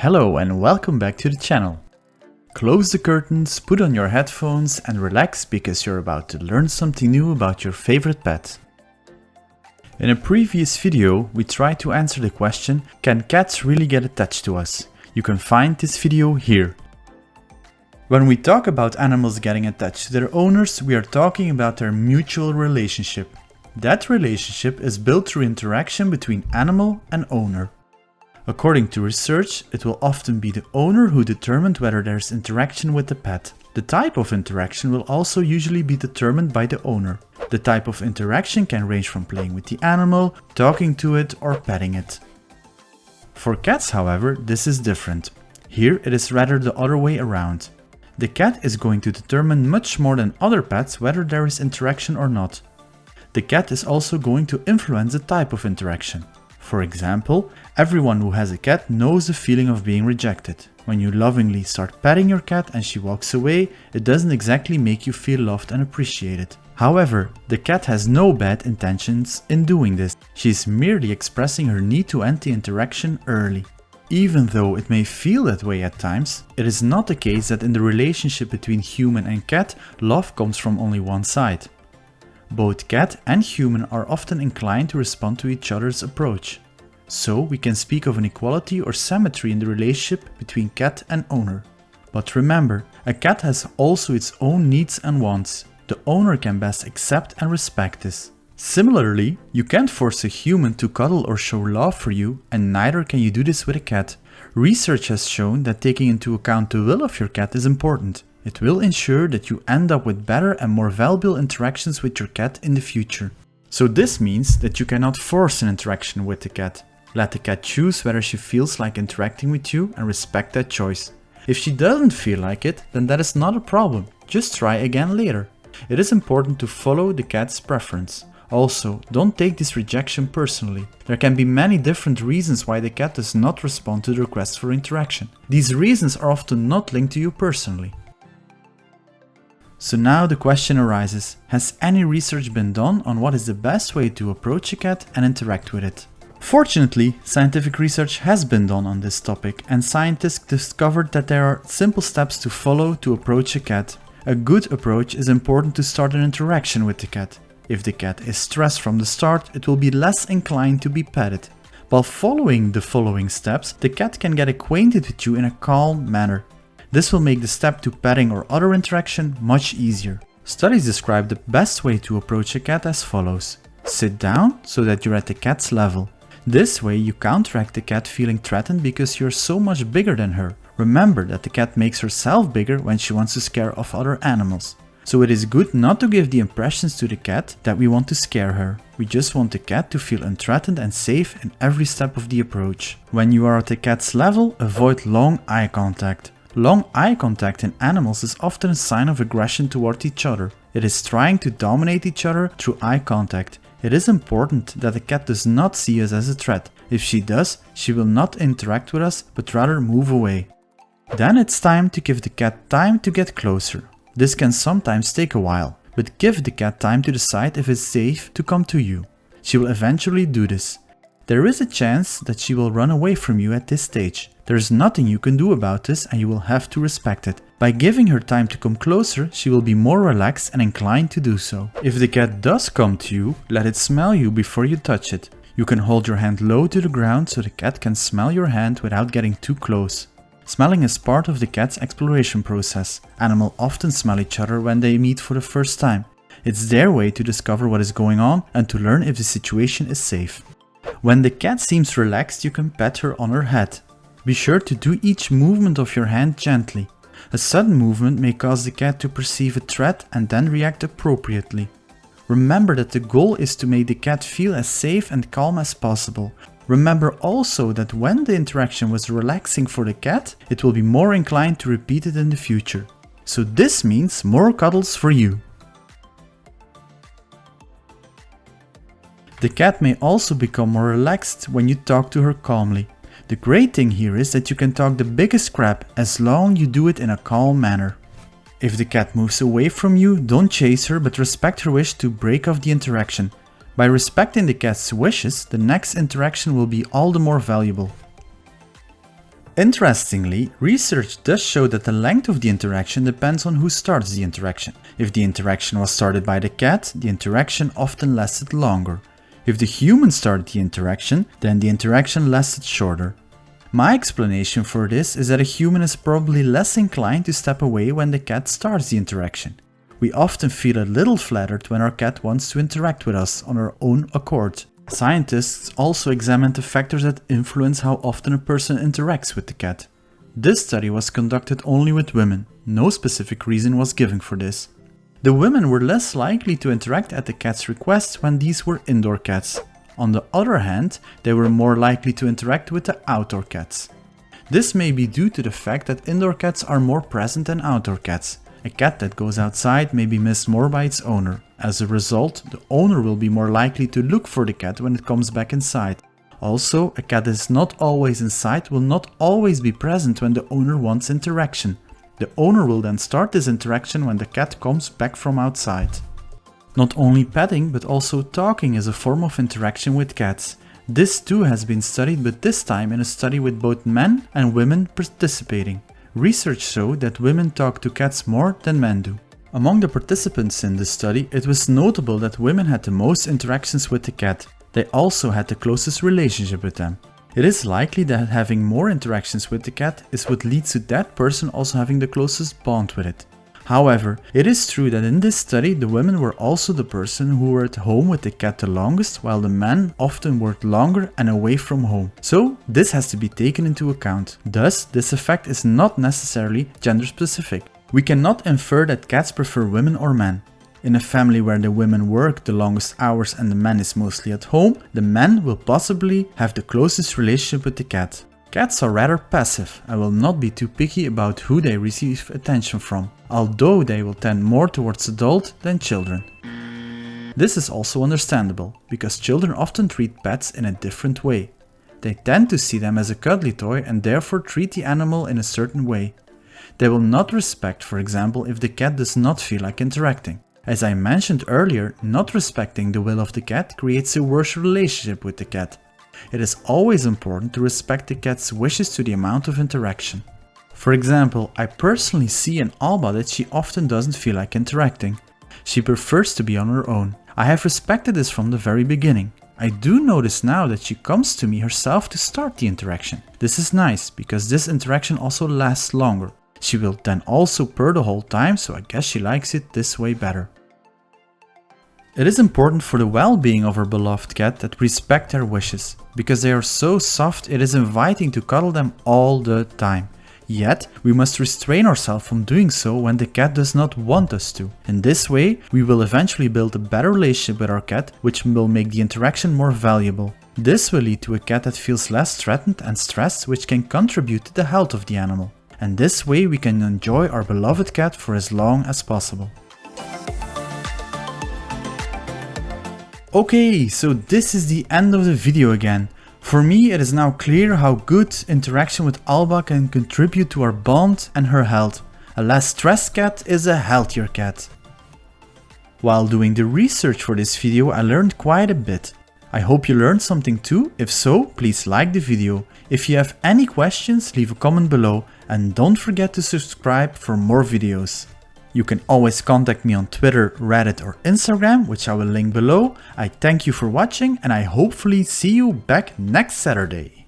Hello and welcome back to the channel. Close the curtains, put on your headphones and relax because you're about to learn something new about your favorite pet. In a previous video, we tried to answer the question, can cats really get attached to us? You can find this video here. When we talk about animals getting attached to their owners, we are talking about their mutual relationship. That relationship is built through interaction between animal and owner. According to research, it will often be the owner who determines whether there's interaction with the pet. The type of interaction will also usually be determined by the owner. The type of interaction can range from playing with the animal, talking to it, or petting it. For cats, however, this is different. Here it is rather the other way around. The cat is going to determine much more than other pets whether there is interaction or not. The cat is also going to influence the type of interaction. For example, everyone who has a cat knows the feeling of being rejected. When you lovingly start petting your cat and she walks away, it doesn't exactly make you feel loved and appreciated. However, the cat has no bad intentions in doing this. She is merely expressing her need to end the interaction early. Even though it may feel that way at times, it is not the case that in the relationship between human and cat, love comes from only one side. Both cat and human are often inclined to respond to each other's approach. So we can speak of an equality or symmetry in the relationship between cat and owner. But remember, a cat has also its own needs and wants. The owner can best accept and respect this. Similarly, you can't force a human to cuddle or show love for you, and neither can you do this with a cat. Research has shown that taking into account the will of your cat is important. It will ensure that you end up with better and more valuable interactions with your cat in the future. So this means that you cannot force an interaction with the cat. Let the cat choose whether she feels like interacting with you and respect that choice. If she doesn't feel like it, then that is not a problem. Just try again later. It is important to follow the cat's preference. Also, don't take this rejection personally. There can be many different reasons why the cat does not respond to the request for interaction. These reasons are often not linked to you personally. So now the question arises, has any research been done on what is the best way to approach a cat and interact with it? Fortunately, scientific research has been done on this topic, and scientists discovered that there are simple steps to follow to approach a cat. A good approach is important to start an interaction with the cat. If the cat is stressed from the start, it will be less inclined to be petted. While following the following steps, the cat can get acquainted with you in a calm manner. This will make the step to petting or other interaction much easier. Studies describe the best way to approach a cat as follows. Sit down so that you're at the cat's level. This way you counteract the cat feeling threatened because you're so much bigger than her. Remember that the cat makes herself bigger when she wants to scare off other animals. So it is good not to give the impressions to the cat that we want to scare her. We just want the cat to feel unthreatened and safe in every step of the approach. When you are at the cat's level, avoid long eye contact. Long eye contact in animals is often a sign of aggression toward each other. It is trying to dominate each other through eye contact. It is important that the cat does not see us as a threat. If she does, she will not interact with us, but rather move away. Then it's time to give the cat time to get closer. This can sometimes take a while, but give the cat time to decide if it's safe to come to you. She will eventually do this. There is a chance that she will run away from you at this stage. There is nothing you can do about this and you will have to respect it. By giving her time to come closer, she will be more relaxed and inclined to do so. If the cat does come to you, let it smell you before you touch it. You can hold your hand low to the ground so the cat can smell your hand without getting too close. Smelling is part of the cat's exploration process. Animals often smell each other when they meet for the first time. It's their way to discover what is going on and to learn if the situation is safe. When the cat seems relaxed, you can pet her on her head. Be sure to do each movement of your hand gently. A sudden movement may cause the cat to perceive a threat and then react appropriately. Remember that the goal is to make the cat feel as safe and calm as possible. Remember also that when the interaction was relaxing for the cat, it will be more inclined to repeat it in the future. So this means more cuddles for you. The cat may also become more relaxed when you talk to her calmly. The great thing here is that you can talk the biggest crap as long as you do it in a calm manner. If the cat moves away from you, don't chase her but respect her wish to break off the interaction. By respecting the cat's wishes, the next interaction will be all the more valuable. Interestingly, research does show that the length of the interaction depends on who starts the interaction. If the interaction was started by the cat, the interaction often lasted longer. If the human started the interaction, then the interaction lasted shorter. My explanation for this is that a human is probably less inclined to step away when the cat starts the interaction. We often feel a little flattered when our cat wants to interact with us on her own accord. Scientists also examined the factors that influence how often a person interacts with the cat. This study was conducted only with women. No specific reason was given for this. The women were less likely to interact at the cat's request when these were indoor cats. On the other hand, they were more likely to interact with the outdoor cats. This may be due to the fact that indoor cats are more present than outdoor cats. A cat that goes outside may be missed more by its owner. As a result, the owner will be more likely to look for the cat when it comes back inside. Also, a cat that is not always inside will not always be present when the owner wants interaction. The owner will then start this interaction when the cat comes back from outside. Not only petting, but also talking is a form of interaction with cats. This too has been studied, but this time in a study with both men and women participating. Research showed that women talk to cats more than men do. Among the participants in this study, it was notable that women had the most interactions with the cat. They also had the closest relationship with them. It is likely that having more interactions with the cat is what leads to that person also having the closest bond with it. However, it is true that in this study the women were also the person who were at home with the cat the longest, while the men often worked longer and away from home. So this has to be taken into account. Thus, this effect is not necessarily gender specific. We cannot infer that cats prefer women or men. In a family where the women work the longest hours and the man is mostly at home, the man will possibly have the closest relationship with the cat. Cats are rather passive and will not be too picky about who they receive attention from, although they will tend more towards adult than children. This is also understandable, because children often treat pets in a different way. They tend to see them as a cuddly toy and therefore treat the animal in a certain way. They will not respect, for example, if the cat does not feel like interacting. As I mentioned earlier, not respecting the will of the cat creates a worse relationship with the cat. It is always important to respect the cat's wishes to the amount of interaction. For example, I personally see in Alba that she often doesn't feel like interacting. She prefers to be on her own. I have respected this from the very beginning. I do notice now that she comes to me herself to start the interaction. This is nice, because this interaction also lasts longer. She will then also purr the whole time, so I guess she likes it this way better. It is important for the well-being of our beloved cat that we respect their wishes. Because they are so soft, it is inviting to cuddle them all the time. Yet, we must restrain ourselves from doing so when the cat does not want us to. In this way, we will eventually build a better relationship with our cat, which will make the interaction more valuable. This will lead to a cat that feels less threatened and stressed, which can contribute to the health of the animal. And this way we can enjoy our beloved cat for as long as possible. Okay, so this is the end of the video again. For me, it is now clear how good interaction with Alba can contribute to our bond and her health. A less stressed cat is a healthier cat. While doing the research for this video, I learned quite a bit. I hope you learned something too. If so, please like the video. If you have any questions, leave a comment below and don't forget to subscribe for more videos. You can always contact me on Twitter, Reddit or Instagram, which I will link below. I thank you for watching and I hopefully see you back next Saturday.